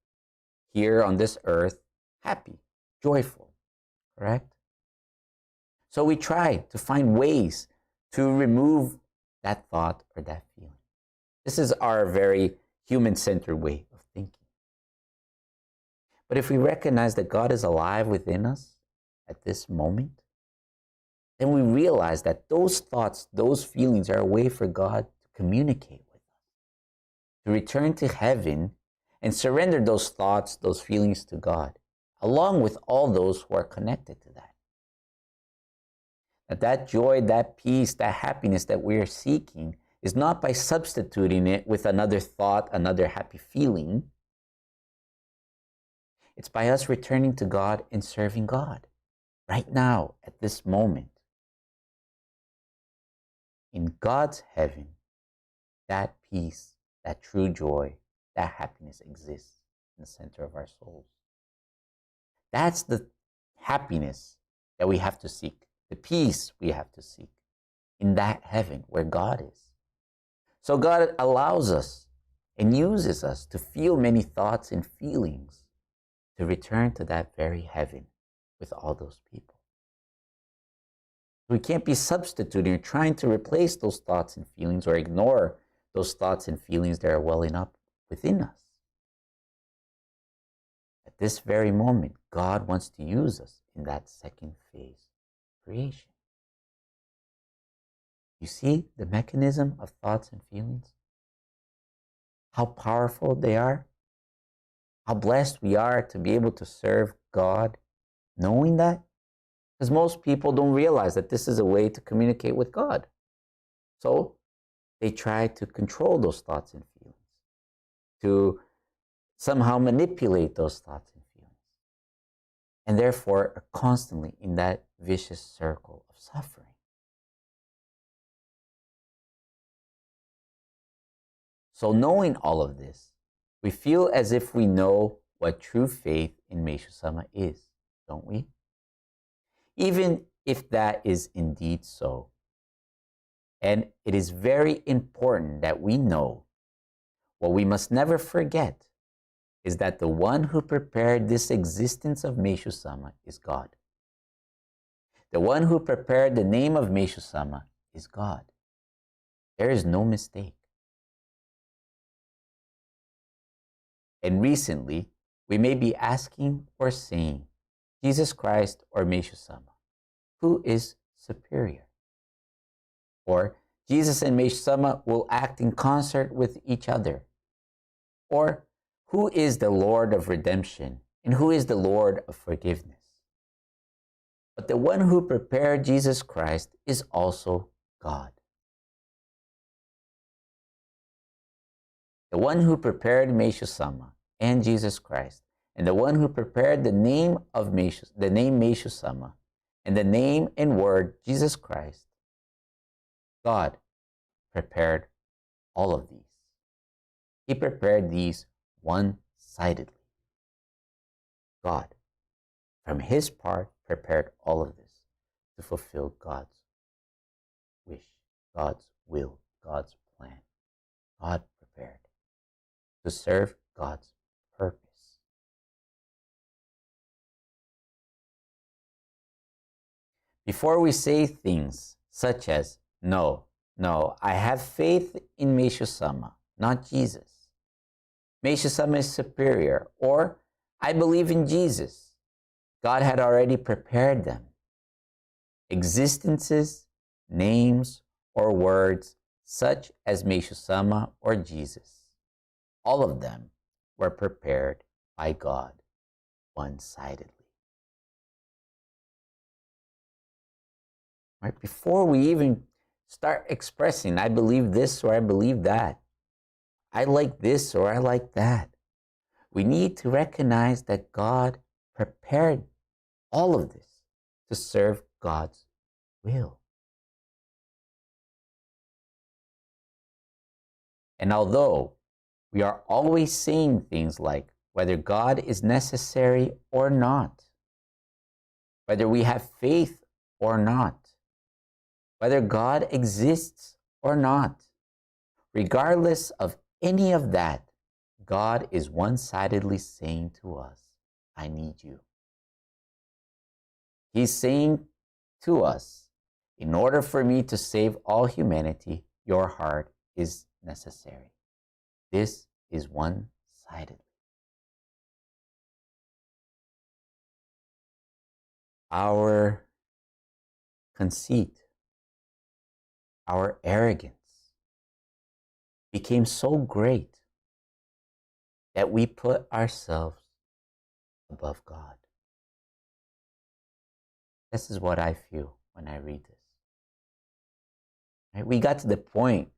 here on this earth, happy, joyful, correct? So we try to find ways to remove that thought or that feeling. This is our very human-centered way of thinking. But if we recognize that God is alive within us at this moment, then we realize that those thoughts, those feelings are a way for God to communicate with us, to return to heaven and surrender those thoughts, those feelings to God, along with all those who are connected to that. That joy, that peace, that happiness that we are seeking is not by substituting it with another thought, another happy feeling. It's by us returning to God and serving God right now, at this moment. In God's heaven, that peace, that true joy, that happiness exists in the center of our souls. That's the happiness that we have to seek, the peace we have to seek in that heaven where God is. So God allows us and uses us to feel many thoughts and feelings to return to that very heaven with all those people. We can't be substituting or trying to replace those thoughts and feelings or ignore those thoughts and feelings that are welling up within us. At this very moment, God wants to use us in that second phase of creation. You see the mechanism of thoughts and feelings? How powerful they are? How blessed we are to be able to serve God knowing that? Because most people don't realize that this is a way to communicate with God. So they try to control those thoughts and feelings, to somehow manipulate those thoughts and feelings, and therefore are constantly in that vicious circle of suffering. So knowing all of this, we feel as if we know what true faith in Meishu Sama is, don't we? Even if that is indeed so. And it is very important that we know what we must never forget is that the one who prepared this existence of Meishu Sama is God. The one who prepared the name of Meishu Sama is God. There is no mistake. And recently, we may be asking or saying, Jesus Christ or Meishu Sama, who is superior? Or Jesus and Meishu Sama will act in concert with each other. Or who is the Lord of redemption and who is the Lord of forgiveness? But the one who prepared Jesus Christ is also God. the one who prepared Meishu Sama and Jesus Christ, and the one who prepared the name Meishu Sama, and the name and word Jesus Christ, God prepared all of these. He prepared these one-sidedly. God, from his part, prepared all of this to fulfill God's wish, God's will, God's plan. God prepared to serve God's purpose. Before we say things such as, no, I have faith in Meishu Sama, not Jesus. Meishu Sama is superior, or I believe in Jesus. God had already prepared them. Existences, names, or words such as Meishu Sama or Jesus. All of them were prepared by God one-sidedly. Right? Before we even start expressing, I believe this or I believe that, I like this or I like that, we need to recognize that God prepared all of this to serve God's will. And although we are always saying things like whether God is necessary or not, whether we have faith or not, whether God exists or not, regardless of any of that, God is one-sidedly saying to us, I need you. He's saying to us, in order for me to save all humanity, your heart is necessary. This is one-sided. Our conceit, our arrogance became so great that we put ourselves above God. This is what I feel when I read this. Right? We got to the point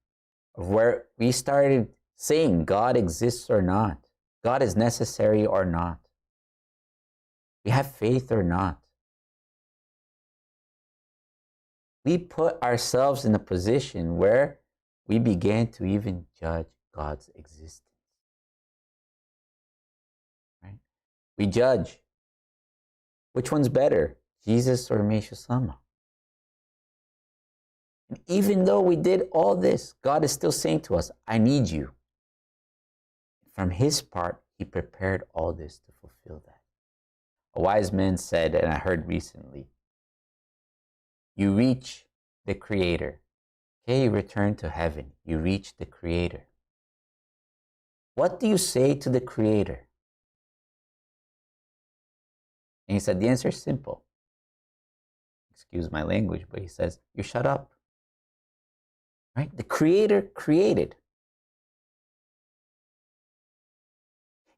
of where we started saying God exists or not, God is necessary or not, we have faith or not. We put ourselves in a position where we began to even judge God's existence. Right? We judge which one's better, Jesus or Meishu Sama. And even though we did all this, God is still saying to us, I need you. From his part, he prepared all this to fulfill that. A wise man said, and I heard recently, you reach the Creator. Okay, you return to heaven. You reach the Creator. What do you say to the Creator? And he said, the answer is simple. Excuse my language, but he says, you shut up. Right? The Creator created.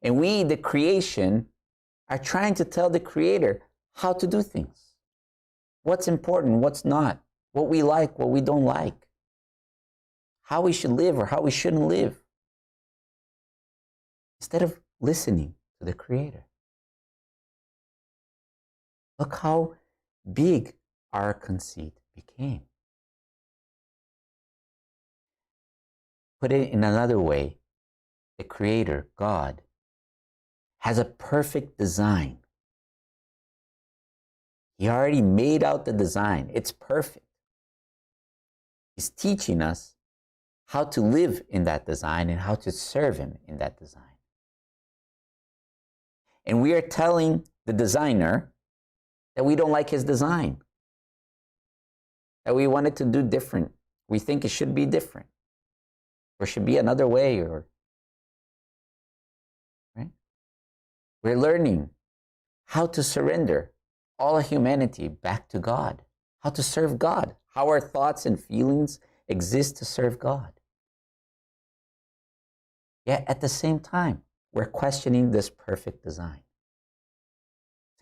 And we, the creation, are trying to tell the Creator how to do things. What's important, what's not, what we like, what we don't like, how we should live or how we shouldn't live, instead of listening to the Creator. Look how big our conceit became. Put it in another way, the Creator, God, has a perfect design. He already made out the design. It's perfect. He's teaching us how to live in that design and how to serve him in that design. And we are telling the designer that we don't like his design, that we want it to do different. We think it should be different, or should be another way, or right? We're learning how to surrender all of humanity back to God, how to serve God, how our thoughts and feelings exist to serve God. Yet at the same time, we're questioning this perfect design,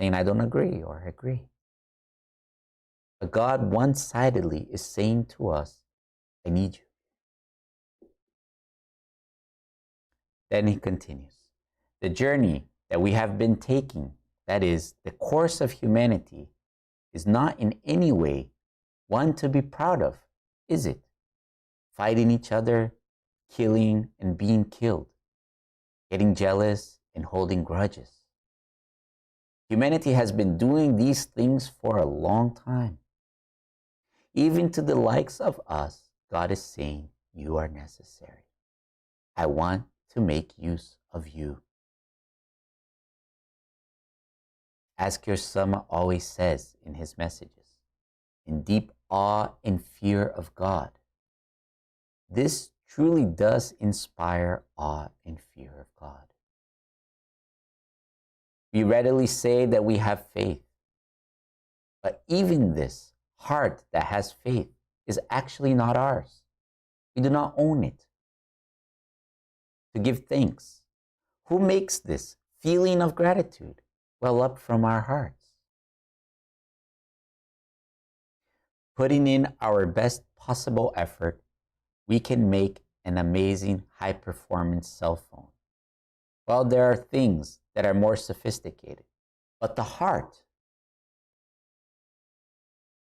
saying, I don't agree, or I agree. But God one-sidedly is saying to us, I need you. Then he continues, the journey that we have been taking, that is, the course of humanity, is not in any way one to be proud of, is it? Fighting each other, killing and being killed, getting jealous and holding grudges. Humanity has been doing these things for a long time. Even to the likes of us, God is saying, you are necessary. I want to make use of you. As Kirch Sama always says in his messages, in deep awe and fear of God. This truly does inspire awe and fear of God. We readily say that we have faith, but even this heart that has faith is actually not ours. We do not own it. To give thanks, who makes this feeling of gratitude well up from our hearts? Putting in our best possible effort, we can make an amazing high-performance cell phone. Well, there are things that are more sophisticated, but the heart,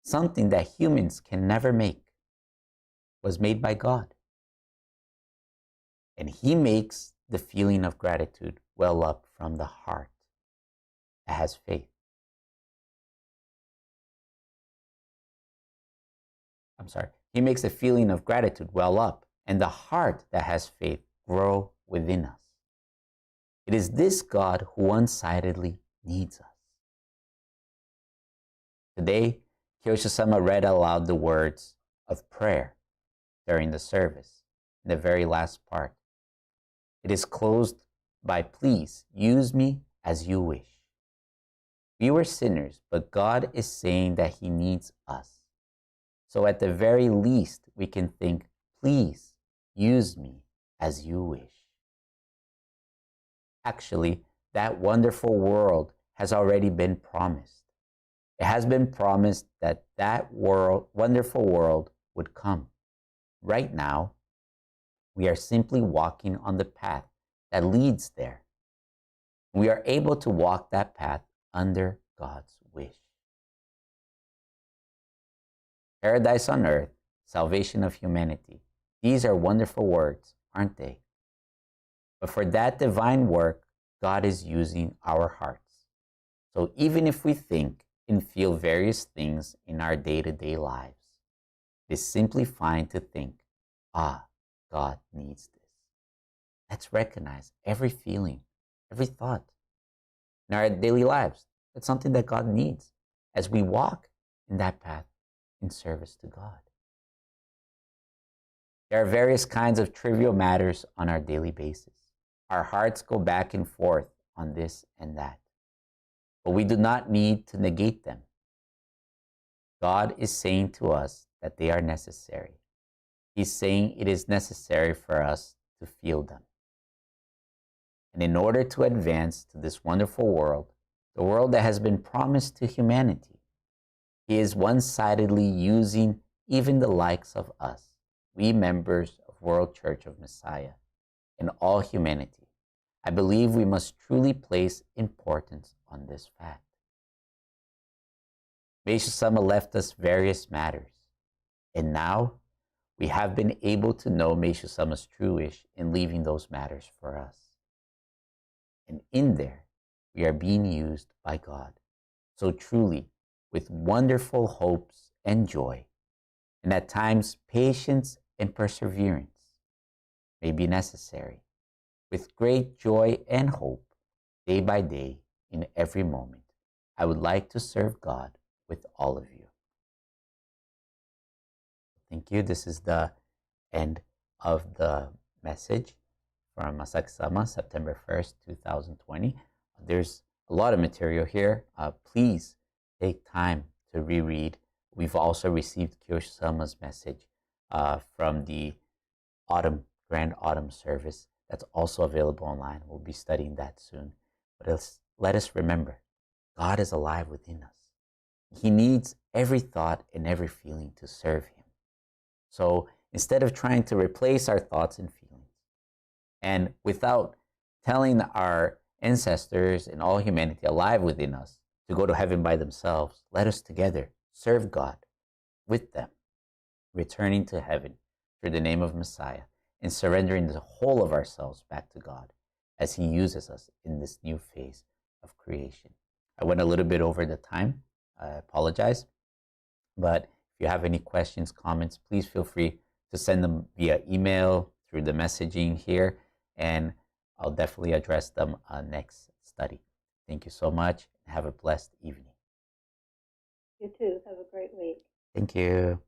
something that humans can never make, was made by God. And He makes the feeling of gratitude well up from the heart that has faith. He makes the feeling of gratitude well up, and the heart that has faith grow within us. It is this God who one-sidedly needs us. Today, Kirch Sama read aloud the words of prayer during the service, in the very last part. It is closed by, please use me as you wish. We were sinners, but God is saying that He needs us. So at the very least, we can think, please use me as you wish. Actually, that wonderful world has already been promised. It has been promised that that world, wonderful world would come. Right now, we are simply walking on the path that leads there. We are able to walk that path under God's wish. Paradise on earth, salvation of humanity. These are wonderful words, aren't they? But for that divine work, God is using our hearts. So even if we think and feel various things in our day-to-day lives, it is simply fine to think, God needs this. Let's recognize every feeling, every thought in our daily lives. It's something that God needs as we walk in that path in service to God. There are various kinds of trivial matters on our daily basis. Our hearts go back and forth on this and that, but we do not need to negate them. God is saying to us that they are necessary. He's saying it is necessary for us to feel them. And in order to advance to this wonderful world, the world that has been promised to humanity, He is one-sidedly using even the likes of us, we members of World Church of Messiah, and all humanity. I believe we must truly place importance on this fact. Meishu Sama left us various matters, and now we have been able to know Meishu Sama's true wish in leaving those matters for us. And in there, we are being used by God. So truly, with wonderful hopes and joy, and at times patience and perseverance may be necessary, with great joy and hope, day by day, in every moment, I would like to serve God with all of you. Thank you. This is the end of the message from Masaki Sama, September 1st, 2020. There's a lot of material here. Please take time to reread. We've also received Kirch Sama's message from the Grand Autumn service. That's also available online. We'll be studying that soon. But let us remember, God is alive within us. He needs every thought and every feeling to serve Him. So instead of trying to replace our thoughts and feelings, and without telling our ancestors and all humanity alive within us to go to heaven by themselves, let us together serve God with them, returning to heaven through the name of Messiah and surrendering the whole of ourselves back to God as He uses us in this new phase of creation. I went a little bit over the time. I apologize. But if you have any questions, comments, please feel free to send them via email through the messaging here, and I'll definitely address them next study. Thank you so much. Have a blessed evening.
You too. Have a great week.
Thank you.